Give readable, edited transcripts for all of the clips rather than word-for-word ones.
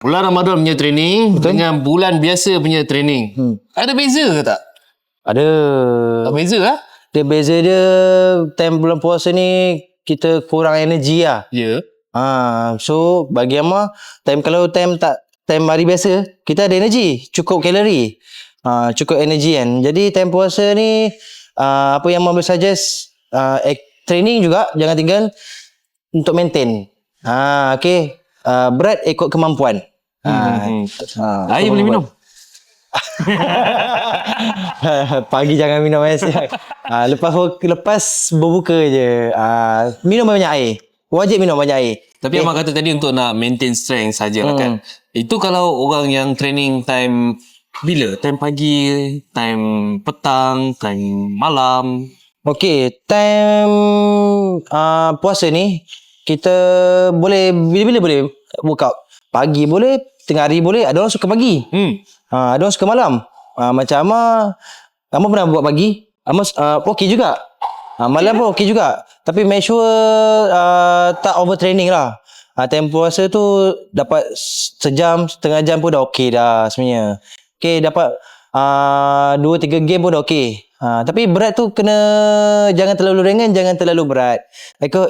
Bulan Ramadan punya training dengan bulan biasa punya training. Ada beza ke tak? Ada. Tak beza lah. Dia beza dia time bulan puasa ni kita kurang energi lah. Ya. So bagi Amma kalau time hari biasa kita ada energi, cukup kalori. Cukup energi kan. Jadi time puasa ni apa yang Amma boleh suggest training juga jangan tinggal untuk maintain. Okay. Berat ikut kemampuan. Air boleh minum. Pagi jangan minum air siap. Lepas berbuka je. Minum banyak air. Wajib minum banyak air. Tapi Abang kata tadi untuk nak maintain strength sajalah kan. Itu kalau orang yang training time bila? Time pagi, time petang, time malam. Okey, time puasa ni kita boleh bila-bila boleh workout. Pagi boleh, tengah hari boleh, ada orang suka pagi. Ada orang suka malam. Macam Amma pernah buat pagi. Amma okey juga. Malam pun okey juga. Tapi make sure tak overtraining lah. Time puasa tu dapat sejam, setengah jam pun dah okey dah sebenarnya. Okey, dapat 2-3 game pun dah okey. Tapi berat tu jangan terlalu ringan, jangan terlalu berat.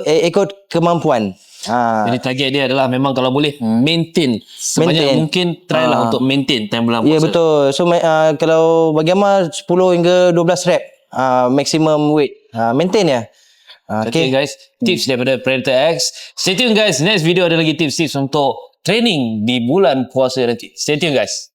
Ikut kemampuan. Jadi target dia adalah memang kalau boleh maintain sebanyak mungkin, try lah untuk maintain time bulan puasa. Ya betul. So kalau bagi Amma 10 hingga 12 rep maximum weight. Maintain ya. Okay guys, tips daripada Predator X. Stay tune guys, next video ada lagi tips-tips untuk training di bulan puasa nanti. Stay tune guys.